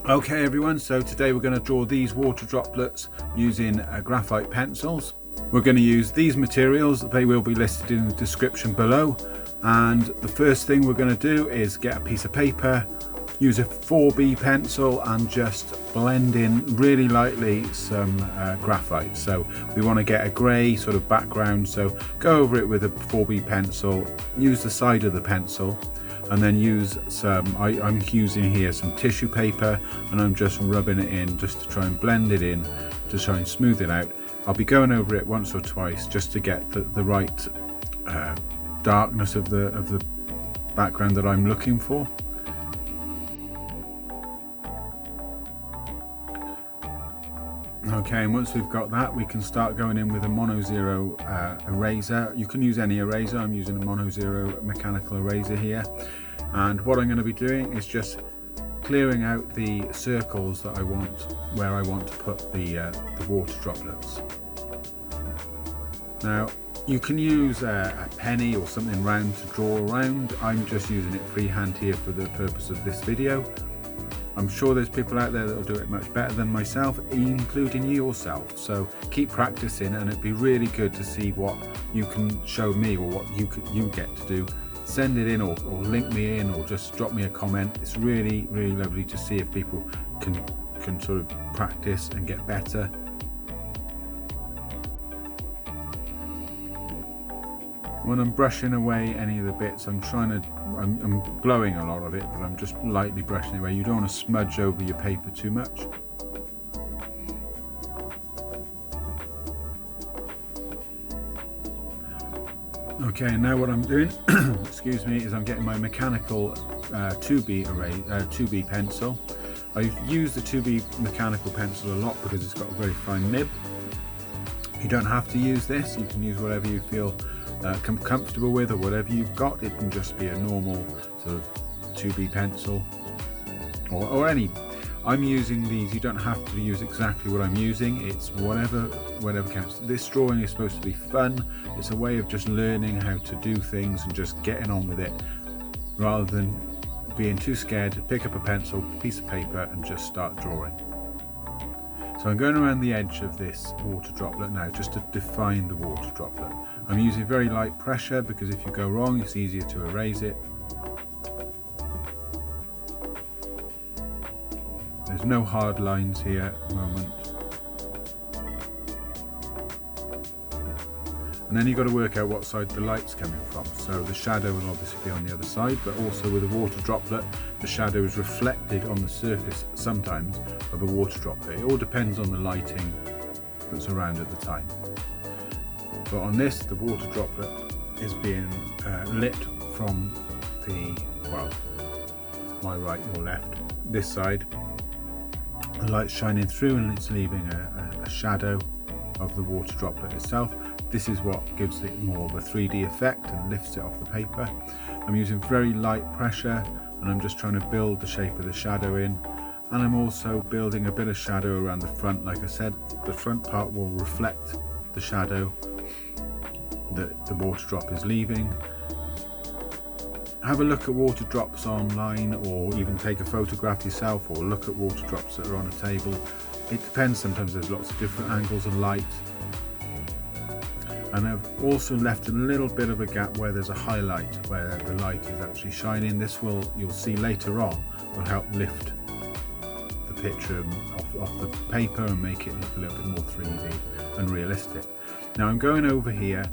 Okay everyone, so today we're going to draw these water droplets using graphite pencils. We're going to use these materials, they will be listed in the description below. And the first thing we're going to do is get a piece of paper, use a 4B pencil and just blend in really lightly some graphite. So we want to get a grey sort of background, so go over it with a 4B pencil, use the side of the pencil, and then use some, I'm using here some tissue paper, and I'm just rubbing it in just to try and blend it in, to try and smooth it out. I'll be going over it once or twice just to get the right darkness of the background that I'm looking for. Okay, and once we've got that, we can start going in with a mono zero eraser. You can use any eraser. I'm using a mono zero mechanical eraser here. And what I'm going to be doing is just clearing out the circles that I want, where I want to put the water droplets. Now, you can use a penny or something round to draw around. I'm just using it freehand here for the purpose of this video. I'm sure there's people out there that will do it much better than myself, including yourself. So keep practicing, and it'd be really good to see what you can show me or what you get to do. Send it in or link me in, or just drop me a comment. It's really, really lovely to see if people can sort of practice and get better. When I'm brushing away any of the bits, I'm blowing a lot of it, but I'm just lightly brushing it away. You don't want to smudge over your paper too much. Okay, now what I'm doing, excuse me, is I'm getting my mechanical 2B pencil. I've used the 2B mechanical pencil a lot because it's got a very fine nib. You don't have to use this, you can use whatever you feel comfortable with, or whatever you've got. It can just be a normal sort of 2B pencil or any. I'm using these. You don't have to use exactly what I'm using. It's whatever counts. This drawing is supposed to be fun. It's a way of just learning how to do things and just getting on with it, rather than being too scared to pick up a pencil, piece of paper and just start drawing. So I'm going around the edge of this water droplet now, just to define the water droplet. I'm using very light pressure because if you go wrong, it's easier to erase it. There's no hard lines here at the moment. And then you've got to work out what side the light's coming from. So the shadow will obviously be on the other side, but also with a water droplet, the shadow is reflected on the surface sometimes of a water droplet. It all depends on the lighting that's around at the time. But on this, the water droplet is being lit from the, well, my right or left, this side. The light's shining through and it's leaving a shadow of the water droplet itself. This is what gives it more of a 3D effect and lifts it off the paper. I'm using very light pressure and I'm just trying to build the shape of the shadow in. And I'm also building a bit of shadow around the front. Like I said, the front part will reflect the shadow that the water drop is leaving. Have a look at water drops online, or even take a photograph yourself, or look at water drops that are on a table. It depends, sometimes there's lots of different angles of light. And I've also left a little bit of a gap where there's a highlight, where the light is actually shining. This will, you'll see later on, will help lift the picture off the paper and make it look a little bit more 3D and realistic. Now I'm going over here,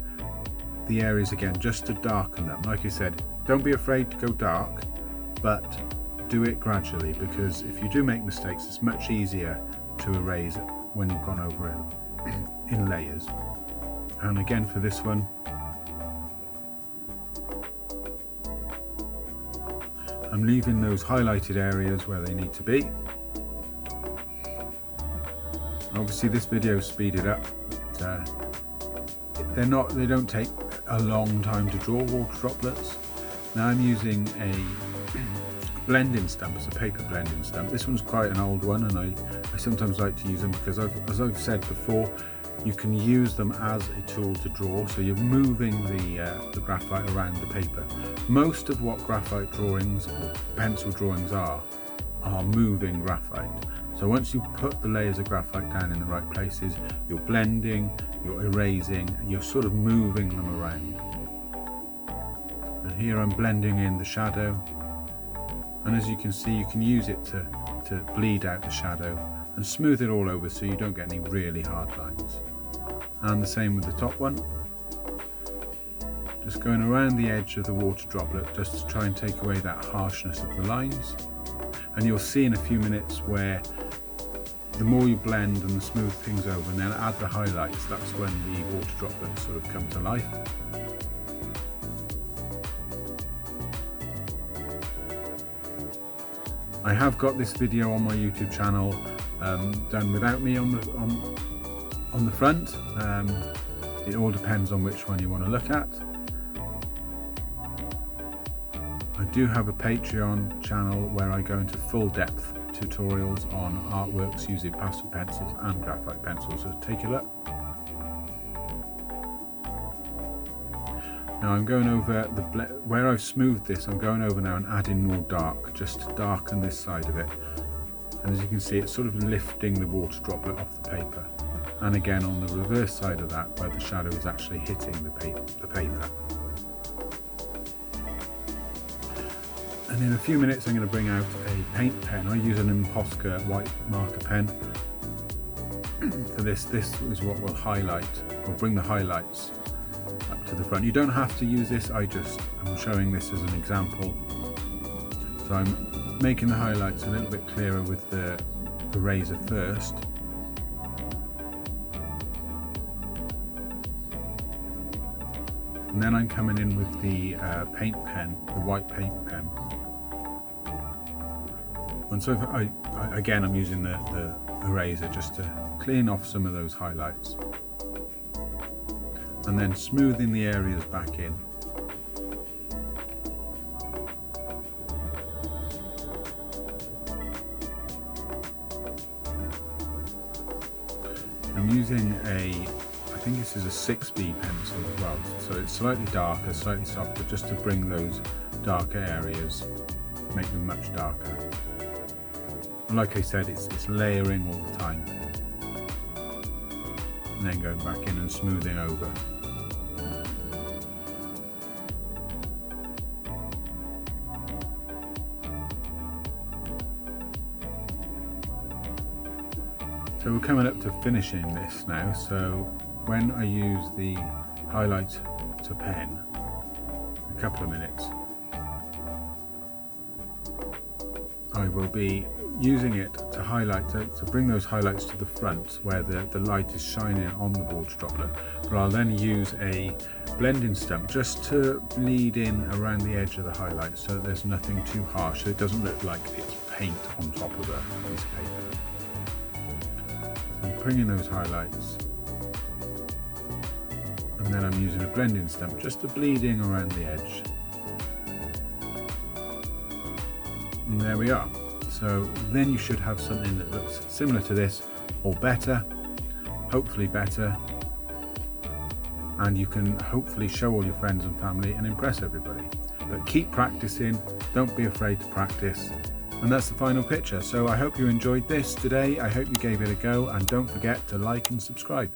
the areas again, just to darken them. Like I said, don't be afraid to go dark, but do it gradually, because if you do make mistakes, it's much easier to erase when you've gone over it in layers. And again for this one, I'm leaving those highlighted areas where they need to be. Obviously this video is speeded up. They don't take a long time to draw water droplets. Now I'm using a blending stump. It's a paper blending stump. This one's quite an old one, and I sometimes like to use them because, as I've said before, you can use them as a tool to draw. So you're moving the graphite around the paper. Most of what graphite drawings or pencil drawings are are moving graphite. So once you put the layers of graphite down in the right places, you're blending, you're erasing, you're sort of moving them around. And here I'm blending in the shadow, and as you can see, you can use it to bleed out the shadow and smooth it all over so you don't get any really hard lines. And the same with the top one. Just going around the edge of the water droplet just to try and take away that harshness of the lines. And you'll see in a few minutes where the more you blend and smooth things over and then add the highlights, that's when the water droplets sort of come to life. I have got this video on my YouTube channel done without me on the front. It all depends on which one you want to look at. I do have a Patreon channel where I go into full depth tutorials on artworks using pastel pencils and graphite pencils, so take a look. Now I'm going over where I've smoothed this, I'm going over now and adding more dark, just to darken this side of it. And as you can see, it's sort of lifting the water droplet off the paper. And again on the reverse side of that, where the shadow is actually hitting the paper. And in a few minutes I'm going to bring out a paint pen. I use an Uni Posca white marker pen. For this is what will highlight, or bring the highlights up to the front. You don't have to use this, I'm showing this as an example. So I'm making the highlights a little bit clearer with the eraser first. And then I'm coming in with the paint pen, the white paint pen. And so again, I'm using the eraser just to clean off some of those highlights. And then smoothing the areas back in. I'm using I think this is a 6B pencil as well, so it's slightly darker, slightly softer, just to bring those darker areas, make them much darker. And like I said, it's layering all the time. And then going back in and smoothing over. So we're coming up to finishing this now, so when I use the highlight to pen, a couple of minutes, I will be using it to highlight, to bring those highlights to the front where the light is shining on the water droplet. But I'll then use a blending stump just to bleed in around the edge of the highlight so that there's nothing too harsh, so it doesn't look like it's paint on top of a piece of paper. So I'm bringing those highlights, and then I'm using a blending stump just to bleeding around the edge. And there we are. So then you should have something that looks similar to this, or better, hopefully better, and you can hopefully show all your friends and family and impress everybody. But keep practicing, don't be afraid to practice, and that's the final picture. So I hope you enjoyed this today, I hope you gave it a go, and don't forget to like and subscribe.